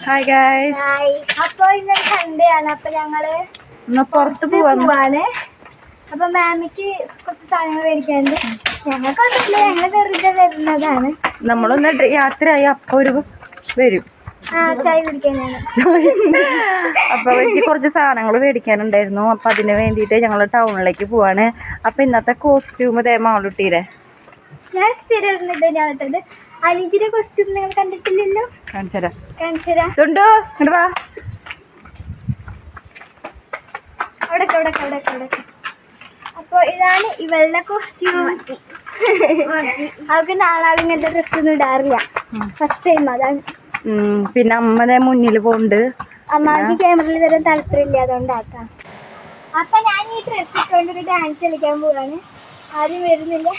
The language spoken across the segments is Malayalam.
Hi guys. അപ്പോൾ ഇന്ന് സൺഡേ ആണ്. അപ്പോൾ ഞങ്ങള് പുറത്ത് പോവാണ്. അപ്പൊ മാമിക്ക് കുറച്ച് സാധനങ്ങൾ മേടിക്കാനുണ്ട്. ഞങ്ങൾക്കൊന്നുമില്ല, ഞങ്ങൾ വെറുതെ വരുന്നതാണ്. നമ്മളൊന്ന് യാത്രയായി അപ്പൊ ഒരു വരും ചായ കുടിക്കാനാണ്. അപ്പൊ എനിക്ക് കുറച്ച് സാധനങ്ങൾ മേടിക്കാനുണ്ടായിരുന്നു. അപ്പൊ അതിന് വേണ്ടിയിട്ട് ഞങ്ങൾ ടൗണിലേക്ക് പോവാണ്. അപ്പൊ ഇന്നത്തെ കോസ്റ്റ്യൂം ഇതേ മാളുട്ടീരെ ഞാൻ സ്ഥിരം ഞാനിട്ടത്. അലിജിന്റെ കോസ്റ്റ്യൂം നിങ്ങൾ കണ്ടിട്ടില്ലല്ലോ. കാണിച്ചരാ. അപ്പൊ ഇതാണ് ഇവളുടെ കോസ്റ്റ്യൂം. അവർക്ക് നാളെ ഇങ്ങനത്തെ ഡ്രസ് ഒന്നും ഇടാറില്ല, ഫസ്റ്റ് ടൈം അതാണ്. പിന്നെ അമ്മയുടെ മുന്നിൽ പോണ്ട്. അമ്മക്ക് ക്യാമറയിൽ വരാൻ താല്പര്യമില്ല, അതുകൊണ്ടാക്കാം. അപ്പൊ ഞാൻ ഈ ഡ്രസ് ഇട്ടുകൊണ്ടൊരു ഡാൻസ് കളിക്കാൻ പോവാണ്. ആരും വരുന്നില്ല.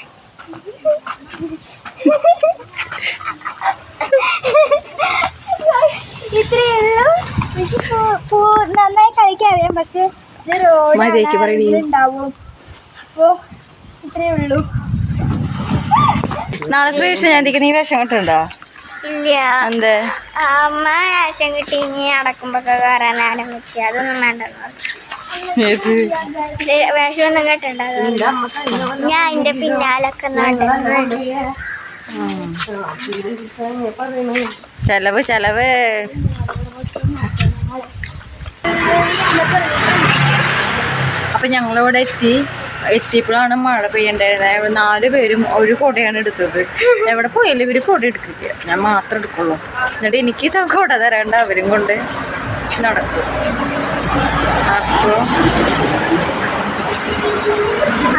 ഇത്രയേ ഉള്ളൂ. എനിക്ക് നന്നായി കളിക്കാൻ അറിയാം, പക്ഷെ ഇത് റോഡ് ഉണ്ടാവും. അപ്പോ ഇത്രയേ ഉള്ളൂ. നാളെ ശ്രീകൃഷ്ണ ജയന്തിക്ക് നീ വേഷം കിട്ടുന്നുണ്ടോ? ഇല്ല. എന്തേ? അമ്മ വേഷം കിട്ടി ഇനി അടക്കുമ്പോ കയറാൻ ആരംഭിച്ചു. അതൊന്നും വേണ്ടെന്ന് വേഷമൊന്നും കേട്ടിട്ടുണ്ടോ? ഞാൻ എന്റെ പിന്നാലൊക്കെ ചെലവ് ചെലവ്. അപ്പൊ ഞങ്ങളിവിടെ എത്തിയപ്പോഴാണ് മഴ പെയ്യണ്ടായിരുന്നത്. 4 പേരും ഒരു കുടയാണ് എടുത്തത്. എവിടെ പോയാലും ഇവര് കുട എടുക്കില്ല, ഞാൻ മാത്രം എടുക്കുള്ളൂ. എന്നിട്ട് എനിക്ക് കുട തരാണ്ട് അവരും കൊണ്ട് നടക്കും.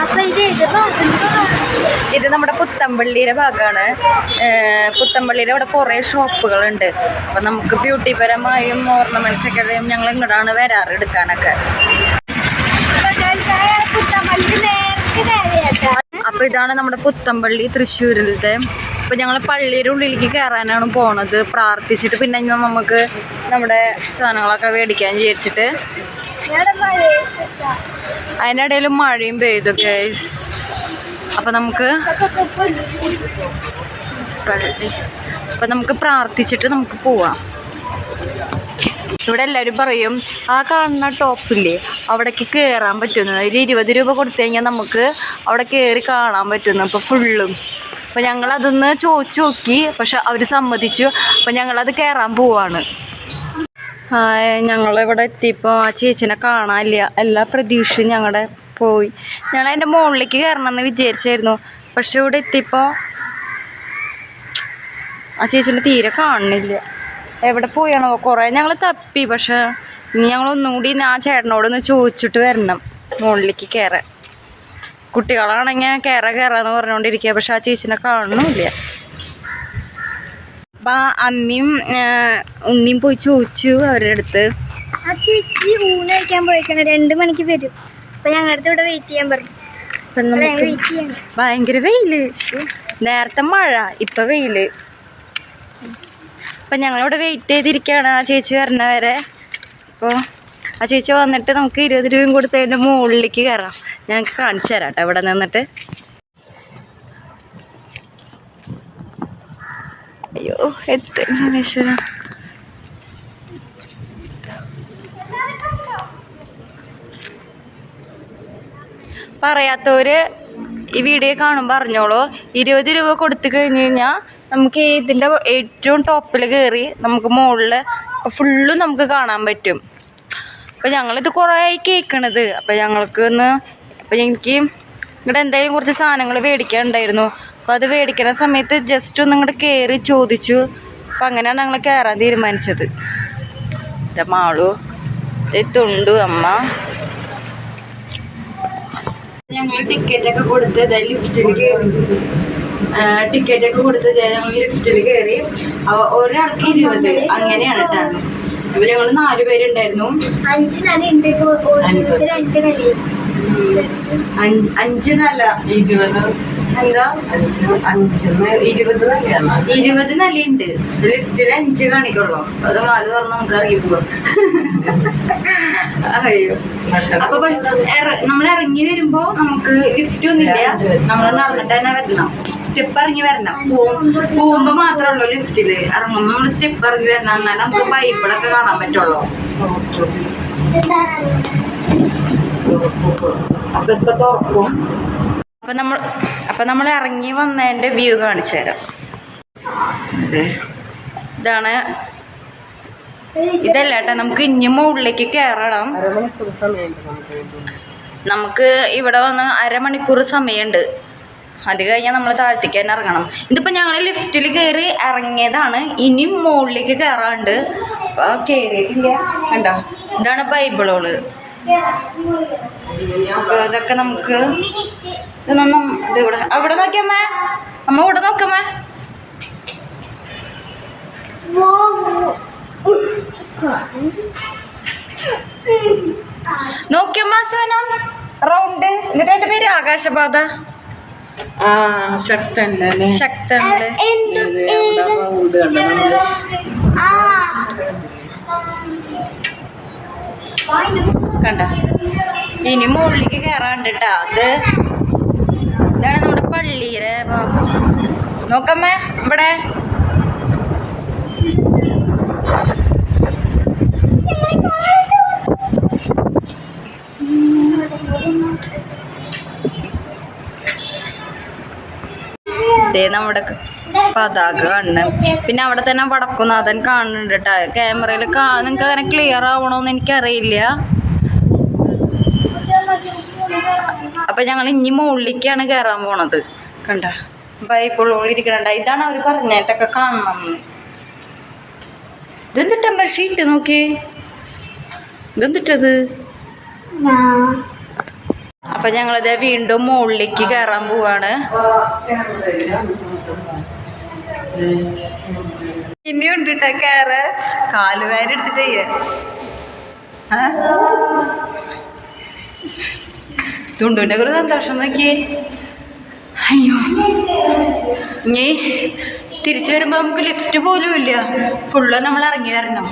അപ്പൊ ഇത് നമ്മുടെ പുത്തമ്പള്ളിയുടെ ഭാഗമാണ്. പുത്തമ്പള്ളിയിൽ അവിടെ കുറേ ഷോപ്പുകളുണ്ട്. അപ്പം നമുക്ക് ബ്യൂട്ടി പരമായും ഓർണമെന്റ്സ് ഒക്കെ ഞങ്ങൾ ഇങ്ങോട്ടാണ് വരാറ് എടുക്കാനൊക്കെ. അപ്പൊ ഇതാണ് നമ്മുടെ പുത്തമ്പള്ളി തൃശ്ശൂരിലത്തെ. അപ്പൊ ഞങ്ങൾ പള്ളിയുടെ ഉള്ളിലേക്ക് കയറാനാണ് പോണത്, പ്രാർത്ഥിച്ചിട്ട് പിന്നെ നമുക്ക് നമ്മുടെ സാധനങ്ങളൊക്കെ മേടിക്കാൻ വിചാരിച്ചിട്ട്. അതിനിടയിൽ മഴയും പെയ്തു ഗൈസ്. അപ്പൊ നമുക്ക് പ്രാർത്ഥിച്ചിട്ട് നമുക്ക് പോവാം. ഇവിടെ എല്ലാവരും പറയും ആ കാണുന്ന ടോപ്പില്ലേ അവിടേക്ക് കയറാൻ പറ്റുന്നത്. ഒരു 20 രൂപ കൊടുത്തു കഴിഞ്ഞാൽ നമുക്ക് അവിടെ കയറി കാണാൻ പറ്റുന്നു. ഇപ്പോൾ ഫുള്ളും. അപ്പോൾ ഞങ്ങളതൊന്ന് ചോദിച്ചു നോക്കി, പക്ഷെ അവർ സമ്മതിച്ചു. അപ്പോൾ ഞങ്ങളത് കയറാൻ പോവാണ്. ഞങ്ങളിവിടെ എത്തിയപ്പോൾ ആ ചേച്ചിനെ കാണാനില്ല. എല്ലാ പ്രതീക്ഷയും ഞങ്ങളുടെ പോയി. ഞങ്ങൾ അതിൻ്റെ മുകളിലേക്ക് കയറണമെന്ന് വിചാരിച്ചായിരുന്നു. പക്ഷെ ഇവിടെ എത്തിയപ്പോൾ ആ ചേച്ചിനെ തീരെ കാണുന്നില്ല. എവിടെ പോയാണോ? കുറേ ഞങ്ങൾ തപ്പി. പക്ഷെ ഇനി ഞങ്ങളൊന്നുകൂടി ആ ചേട്ടനോടൊന്ന് ചോദിച്ചിട്ട് വരണം മുകളിലേക്ക് കയറാൻ. കുട്ടികളാണെങ്കിൽ കയറാന്ന് പറഞ്ഞുകൊണ്ടിരിക്കുക. പക്ഷെ ആ ചേച്ചിനെ കാണുന്നില്ല. അപ്പം അമ്മയും ഉണ്ണിയും പോയി ചോദിച്ചു അവരുടെ അടുത്ത്. ആ ചേച്ചി ഊണ് കഴിക്കാൻ പോയിക്കണ 2 മണിക്ക് വരും. അപ്പം ഞങ്ങളുടെ അടുത്ത് ഇവിടെ വെയിറ്റ് ചെയ്യാൻ പറഞ്ഞു. ഭയങ്കര വെയില്. നേരത്തെ മഴ, ഇപ്പം വെയില്. അപ്പം ഞങ്ങളിവിടെ വെയിറ്റ് ചെയ്തിരിക്കുകയാണ് ആ ചേച്ചി വരണവരെ. അപ്പോൾ ആ ചേച്ചി വന്നിട്ട് നമുക്ക് 20 രൂപയും കൊടുത്ത് അതിൻ്റെ മുകളിലേക്ക് കയറാം. ഞങ്ങൾക്ക് കാണിച്ചു തരാം കേട്ടോ ഇവിടെ നിന്നിട്ട്. അയ്യോ എത്ര പറയാത്തവര് ഈ വീഡിയോ കാണുമ്പോൾ അറിഞ്ഞോളൂ. 20 രൂപ കൊടുത്തു കഴിഞ്ഞ് കഴിഞ്ഞാൽ നമുക്ക് ഇതിൻ്റെ ഏറ്റവും ടോപ്പിൽ കയറി നമുക്ക് മുകളിൽ ഫുള്ളും നമുക്ക് കാണാൻ പറ്റും. അപ്പോൾ ഞങ്ങളിത് കുറേ ആയി കേൾക്കണത്. അപ്പോൾ എനിക്ക് ഇവിടെ എന്തായാലും കുറച്ച് സാധനങ്ങൾ മേടിക്കാനുണ്ടായിരുന്നു. അപ്പോൾ അത് മേടിക്കുന്ന സമയത്ത് ജസ്റ്റ് ഒന്ന് ഇങ്ങോട്ട് കയറി ചോദിച്ചു. അപ്പോൾ അങ്ങനെയാണ് ഞങ്ങൾ കയറാൻ തീരുമാനിച്ചത്. ഇതാ മാളു, തുണ്ടു, അമ്മ. ഞങ്ങൾ ടിക്കറ്റൊക്കെ കൊടുത്ത് ലിഫ്റ്റിൽ ഞങ്ങൾ ലിഫ്റ്റിൽ കയറി. ഒരാൾക്ക് 20 അങ്ങനെയാണ് കേട്ടോ. അപ്പോൾ ഞങ്ങൾ 4 പേരുണ്ടായിരുന്നു. 5 നില 20 എന്താ 20 നിലയാണ്. 20 നിലയുണ്ട്. പക്ഷെ ലിഫ്റ്റിൽ 5 കാണിക്കുള്ളൂ. അത് വാല് തുറന്ന് നമുക്ക് ഇറങ്ങി പോവാം. അയ്യോ. അപ്പൊ നമ്മൾ ഇറങ്ങി വരുമ്പോ നമുക്ക് ലിഫ്റ്റ് ഒന്നുമില്ല, നമ്മൾ നടന്നിട്ട് തന്നെ വരണം. സ്റ്റെപ്പ് ഇറങ്ങി വരണം. പോകുമ്പോ മാത്രമേ ഉള്ളൂ ലിഫ്റ്റില്. ഇറങ്ങുമ്പോ നമ്മള് സ്റ്റെപ്പ് ഇറങ്ങി വരണം. എന്നാലും നമുക്ക് ബൈബിളൊക്കെ കാണാൻ പറ്റുള്ളൂ. അപ്പൊ ഇപ്പൊ തുറക്കും. അപ്പൊ നമ്മൾ ഇറങ്ങി വന്നതിന്റെ വ്യൂ കാണിച്ചു തരാം. ഇതാണ്. ഇതല്ല കേട്ടോ, നമുക്ക് ഇനി മുകളിലേക്ക് കയറണം. നമുക്ക് ഇവിടെ വന്ന് 1/2 മണിക്കൂർ സമയമുണ്ട്. അത് കഴിഞ്ഞാൽ നമ്മൾ താഴ്ത്തിക്ക് തന്നെ ഇറങ്ങണം. ഇതിപ്പോൾ ഞങ്ങൾ ലിഫ്റ്റിൽ കയറി ഇറങ്ങിയതാണ്. ഇനി മുകളിലേക്ക് കയറാണ്ട്. അപ്പോൾ കയറിയിട്ടില്ല. കണ്ടോ, ഇതാണ് ബൈബിളോള്. അപ്പോൾ അതൊക്കെ നമുക്ക് ഇതൊന്നും ഇതിവിടെ അവിടെ നോക്കിയമ്മേ, അമ്മ ഇവിടെ നോക്കമ്മേ. നോക്കിയമ്മ സോനം റൗണ്ട്. എന്നിട്ട് എൻ്റെ പേര് ആകാശപാത. ശക്തണ്ട്. കണ്ട, ഇനി മുകളിലേക്ക് കയറാണ്ട് കേട്ടാ. ഇതാണ് നമ്മുടെ പള്ളിയുടെ നോക്കമ്മേ. ഇവിടെ നമ്മുടെ പതാക കാണണം. പിന്നെ അവിടെ തന്നെ വടക്കുന്നാഥൻ കാണുന്നുണ്ട് കേട്ടോ. ക്യാമറയിൽ നിങ്ങൾക്ക് അങ്ങനെ ക്ലിയർ ആവണോന്ന് എനിക്കറിയില്ല. അപ്പൊ ഞങ്ങൾ ഇനി മുകളിലേക്കാണ് കയറാൻ പോണത്. കണ്ട ബൈബിളോട് ഇരിക്കണ്ട. ഇതാണ് അവർ പറഞ്ഞിട്ടൊക്കെ കാണണം. ഇതെന്തിട്ട ഷീറ്റ് നോക്കി, ഇതെന്തിട്ടത്. അപ്പൊ ഞങ്ങളിത് വീണ്ടും മുകളിലേക്ക് കയറാൻ പോവാണ്. ഇനിയുണ്ട് കേട്ടോ കയറ്. കാലുവേരെടുത്തിട്ട് തുണ്ടുവിൻ്റെ ഒരു സന്തോഷം നോക്കിയേ. അയ്യോ, ഇനി തിരിച്ചു വരുമ്പോൾ നമുക്ക് ലിഫ്റ്റ് പോലും ഇല്ല. ഫുള്ള് നമ്മൾ ഇറങ്ങി വരണം.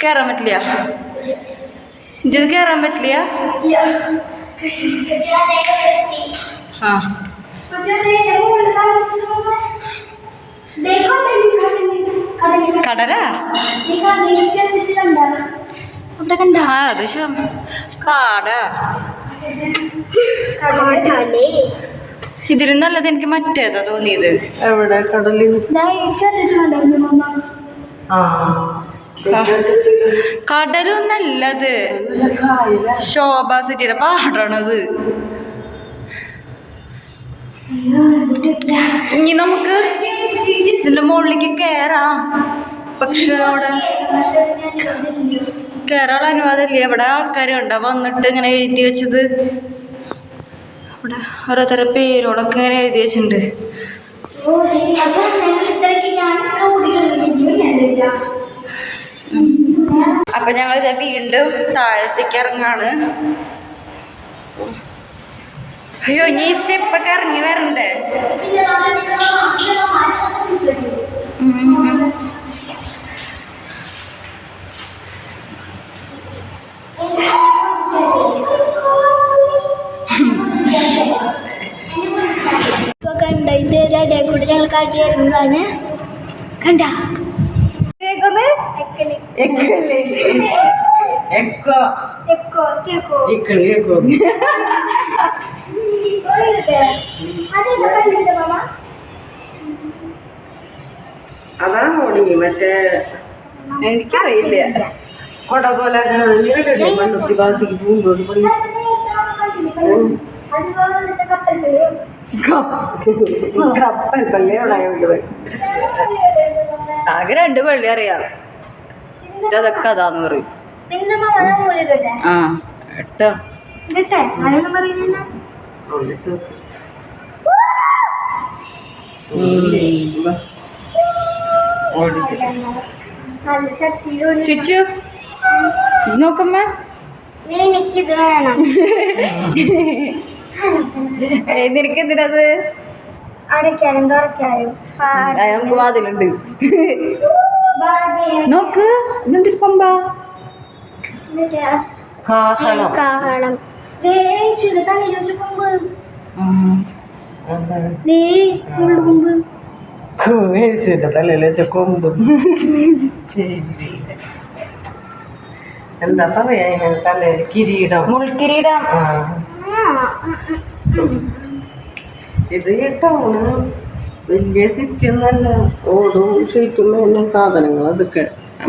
കയറാൻ പറ്റില്ല. ഇത് കയറാൻ പറ്റില്ല. ആ കടരാ. ആ അത് കാടാ. ഇതിലും നല്ലത് എനിക്ക് മറ്റേതാ തോന്നിയത്. എവിടെ കടല്? കടലും നല്ലത് ശോഭ സിറ്റിയുടെ പാടാണത്. ഇനി നമുക്ക് ഇതിന്റെ മുകളിലേക്ക് കയറാം. പക്ഷെ അവിടെ കയറാൻ അനുവാദമില്ല. ഇവിടെ ആൾക്കാരുണ്ടോ വന്നിട്ട് ഇങ്ങനെ എഴുതി വെച്ചത്. അവിടെ ഓരോരുത്തര പേരോടൊക്കെ ഇങ്ങനെ എഴുതി വെച്ചിട്ടുണ്ട്. അപ്പൊ ഞങ്ങളിത് വീണ്ടും താഴത്തേക്ക് ഇറങ്ങാണ്. അയ്യോ, ഇനി ഈ സ്റ്റെപ്പൊക്കെ ഇറങ്ങി വരണ്ടേ. കണ്ട ഇതിന്റെ കൂടെ ഞങ്ങൾ കാട്ടി ഇറങ്ങുകയാണ്. കണ്ട അതാണ് ഓടി മറ്റേ എനിക്കറിയില്ല. കൊട പോലെ മണ്ണുത്തി ഭാഗത്തേക്ക് പൂണ്ടോട് കപ്പൽ പള്ളി അവിടെ ആകെ 2 പള്ളി അറിയാം. അതൊക്കെ അതാന്ന് പറയും. ആ കേട്ടോ. ചുച്ചു നോക്കമ്മ എനിക്കിത് വേണം. നിനക്ക് എന്തിനത്? അടയ്ക്കാനും തുറക്കാനും നമുക്ക് വാതിലുണ്ട്. നോക്ക് ഇതെന്തൊരു കൊമ്പാ. കാഹളം. കാഹളം. തലയിൽ വെച്ച കൊമ്പ്. കൊമ്പ് തലയിൽ വെച്ച കൊമ്പ്. എന്താ പറയാ തലയിൽ കിരീടം. മുൾക്കിരീടം. ഇത് ടൗണ് വലിയ സിറ്റി ഒന്നല്ല. ഓടും ഷീറ്റും പിന്നെ സാധനങ്ങൾ അതൊക്കെ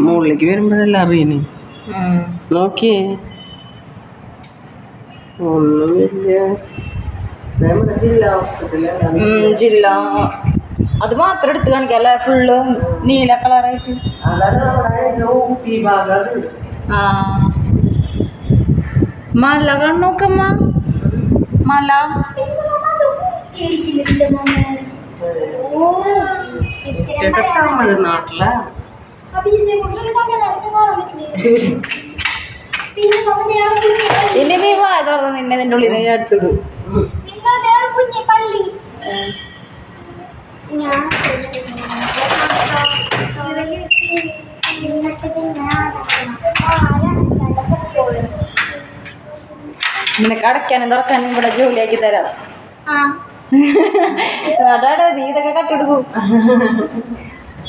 മുകളിലേക്ക് വരുമ്പോഴെല്ലാം അറിയണേ. നോക്കിയേ ഒന്നും വലിയ നമ്മുടെ ജില്ലാ ഹോസ്പിറ്റലാണ്. ജില്ല അത് മാത്രം എടുത്ത് കാണിക്കാം അല്ലേ? ഫുള്ള് നീല കളറായിട്ട്. അതാണ് നമ്മുടെ ഊട്ടി ഭാഗം. ആ മല കണ്ണോക്കമ്മ. മല തമിഴ്നാട്ടിലെ ഇനി നീ വായ തുറന്ന് നിന്നെ നിന്റെ ഉള്ളിൽ നിന്ന് എടുത്തിടൂ. പള്ളി ഞാൻ നിനക്ക് അടയ്ക്കാനും തുറക്കാനും ഇവിടെ ജോലിയാക്കി തരാം. അടാടാ നീ ഇതൊക്കെ കട്ടെടുക്കും.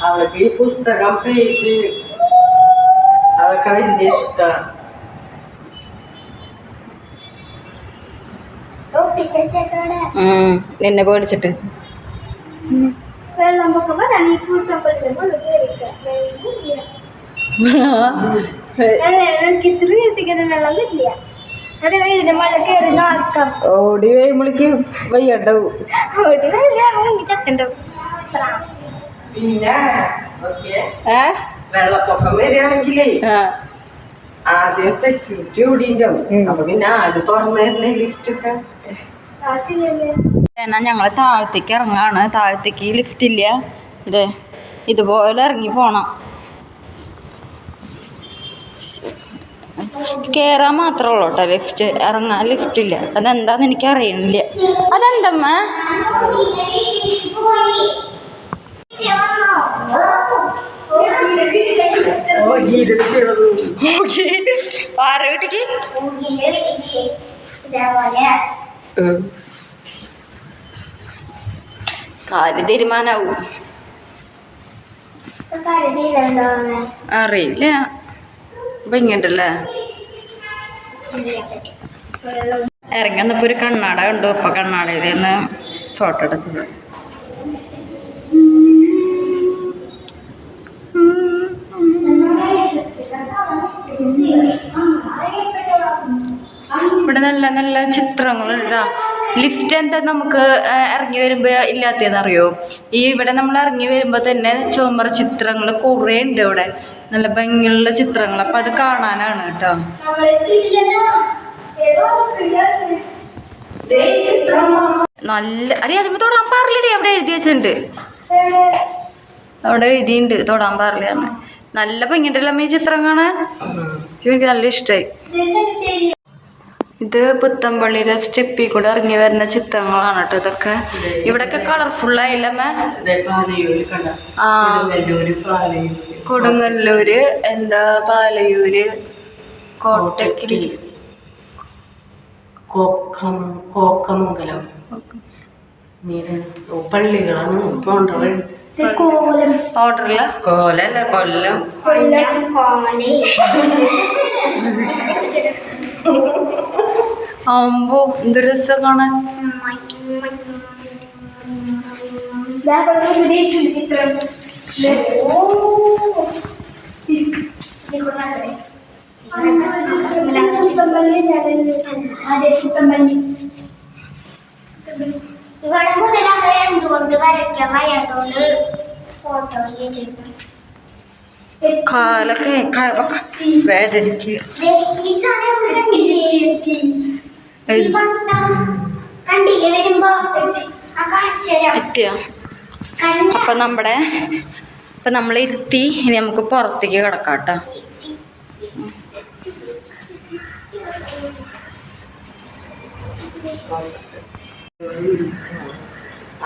അവർക്ക് ഈ പുസ്തകം പേജ് അതൊക്കെ വലിയ ഇഷ്ടമാണ്. നിന്നെ പേടിച്ചിട്ട് വെള്ളം പൊക്കുമ്പോ എനിക്ക് ഇത്ര എത്തിക്കുന്ന വെള്ളം കിട്ടില്ല. അത് ഇതിന്റെ മഴ കയറി നടക്കാം. ഓടി കഴിയുമ്പോഴേക്ക് വയ്യണ്ടാവും. ഓടി ചത്തുണ്ടാവും. പിന്നെ വെള്ളപ്പൊക്കം വരികയാണെങ്കിലേ ആദ്യം സെക്യൂരിറ്റി ഓടിണ്ടാവും. അപ്പൊ പിന്നെ ആര് തുറന്നിരുന്നേ ലിഫ്റ്റ് ഒക്കെ. എന്നാൽ ഞങ്ങൾ താഴത്തേക്ക് ഇറങ്ങാണ്. താഴത്തേക്ക് ലിഫ്റ്റ് ഇല്ല. ഇതുപോലെ ഇറങ്ങി പോണം. കയറാൻ മാത്രമേ ഉള്ളൂ കേട്ടോ ലിഫ്റ്റ്. ഇറങ്ങാൻ ലിഫ്റ്റ് ഇല്ല. അതെന്താന്ന് എനിക്ക് അറിയണില്ല. അതെന്തമ്മ? ആരുടെ വീട്ടിക്ക്? കാര്യം തീരുമാനാവും. അറിയില്ല. അപ്പൊ ഇങ്ങോട്ടല്ലേ ഇറങ്ങി വന്നപ്പോ ഒരു കണ്ണാട കണ്ടു. അപ്പൊ കണ്ണാടയിൽ നിന്ന് ഫോട്ടോ എടുത്തത്. ഇവിടെ നല്ല നല്ല ചിത്രങ്ങളുണ്ടാ. ലിഫ്റ്റ് എന്താ നമുക്ക് ഇറങ്ങി വരുമ്പോൾ ഇല്ലാത്തതെന്നറിയോ? ഇവിടെ നമ്മൾ ഇറങ്ങി വരുമ്പോൾ തന്നെ ചുമര ചിത്രങ്ങൾ കുറേ ഉണ്ട് ഇവിടെ. നല്ല ഭംഗിയുള്ള ചിത്രങ്ങൾ. അപ്പം അത് കാണാനാണ് കേട്ടോ. നല്ല അതിപ്പോൾ തൊടാൻ പാടില്ലേ? അവിടെ എഴുതി വെച്ചിട്ടുണ്ട്. അവിടെ എഴുതിയിട്ടുണ്ട് തൊടാൻ പാടില്ലാന്ന്. നല്ല ഭംഗിയുണ്ടല്ലോ ഈ ചിത്രം കാണാൻ. എനിക്ക് നല്ല ഇഷ്ടമായി. ഇത് പുത്തമ്പള്ളിയിലെ സ്റ്റെപ്പിൽ കൂടെ ഇറങ്ങി വരുന്ന ചിത്രങ്ങളാണ് കേട്ടോ ഇതൊക്കെ. ഇവിടെയൊക്കെ കളർഫുള്ളായില്ലമ്മ. ആ കൊടുങ്ങല്ലൂര്, എന്താ പാലയൂര്, കോട്ടക്കല്, കോക്കമംഗലം പള്ളികളാണ് പോണ്ട വഴി. ഓർഡറില്ല കോലല്ല കൊല്ലം. ആവുമ്പോ എന്ത് രസം കാണാൻ. കാലൊക്കെ വേദനിക്ക്. അപ്പൊ നമ്മൾ എത്തി. ഇനി നമുക്ക് പുറത്തേക്ക് കിടക്കാം കേട്ടോ.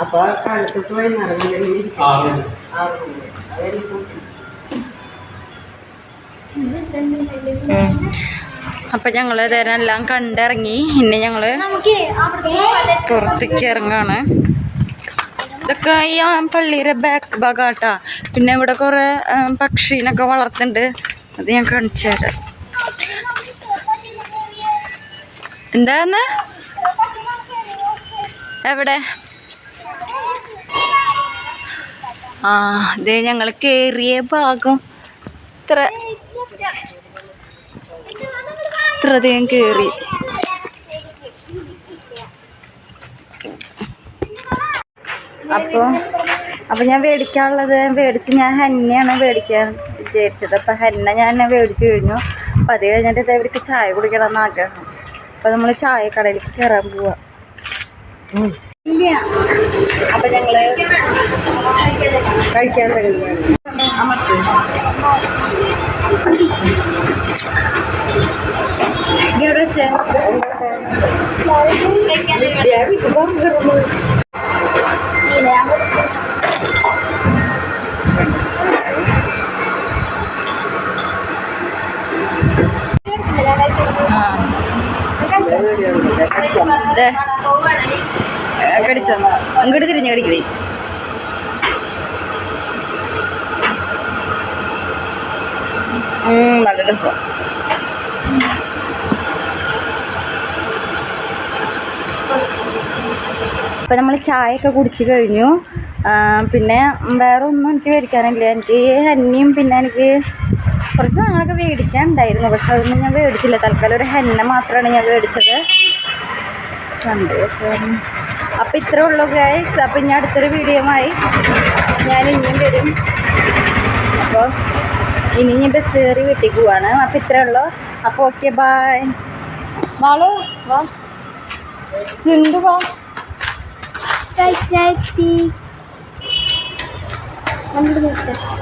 അപ്പൊ കാലത്തൊട്ട് വൈകുന്നേരം അപ്പം ഞങ്ങൾ ഇതെല്ലാം കണ്ടിറങ്ങി. ഇനി ഞങ്ങൾ നമുക്ക് അവിടെ പുറത്തേക്ക് ഇറങ്ങാണ്. ഇതൊക്കെ ഈ പള്ളിയുടെ ബാക്ക് ഭാഗാട്ടാ. പിന്നെ ഇവിടെ കുറേ പക്ഷീനൊക്കെ വളർത്തുന്നുണ്ട്. അത് ഞാൻ കാണിച്ചു തരാം. എന്താന്ന് എവിടെ? ആ ഇതേ ഞങ്ങൾ കയറിയ ഭാഗം ഇത്രയധികം കയറി. അപ്പോൾ ഞാൻ മേടിക്കാനുള്ളത് മേടിച്ച് ഞാൻ ഹെന്നയാണ് മേടിക്കാൻ വിചാരിച്ചത്. അപ്പോൾ ഹെന്ന ഞാൻ മേടിച്ച് കഴിഞ്ഞു. അപ്പോൾ അത് കഴിഞ്ഞിട്ട് ഇവർക്ക് ചായ കുടിക്കണം എന്ന് ആഗ്രഹം. അപ്പോൾ നമ്മൾ ചായക്കടയിലേക്ക് കയറാൻ പോവാം. ഇല്ല അപ്പം ഞങ്ങൾ കഴിക്കാൻ വരുന്നത് എവിടെ വെച്ചേ കടിച്ചോ? അങ്ങോട്ട് തിരിഞ്ഞ് കടിക്കണേ. നല്ല രസം. അപ്പം നമ്മൾ ചായയൊക്കെ കുടിച്ച് കഴിഞ്ഞു. പിന്നെ വേറെ ഒന്നും എനിക്ക് മേടിക്കാനില്ല. എനിക്ക് ഹെന്നയും പിന്നെ എനിക്ക് കുറച്ച് സാധനങ്ങളൊക്കെ മേടിക്കാനുണ്ടായിരുന്നു. പക്ഷെ അതൊന്നും ഞാൻ മേടിച്ചില്ല. തൽക്കാലം ഒരു ഹെന്ന മാത്രമാണ് ഞാൻ മേടിച്ചത്. അപ്പം ഇത്രേ ഉള്ളൂ ഗൈസ്. അപ്പം ഇനി അടുത്തൊരു വീഡിയോയുമായി ഞാൻ ഇനിയും വരും. അപ്പോൾ ഇനി ബസ് കയറി വീട്ടിൽ പോവാണ്. അപ്പം ഇത്രേ ഉള്ളൂ. അപ്പോൾ ഓക്കെ ബൈ. വാളു വാ, സിന്ധു വാ.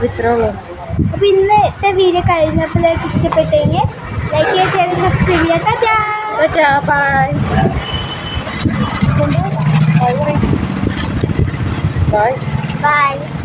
ഇത്രേ ഉള്ളൂ. അപ്പൊ ഇന്നത്തെ വീഡിയോ കഴിഞ്ഞപ്പോഴേക്ക് ഇഷ്ടപ്പെട്ടെങ്കിൽ ലൈക്ക് ചെയ്യുക, ഷെയർ, സബ്സ്ക്രൈബ് ചെയ്യുക. Bye bye. ബൈ.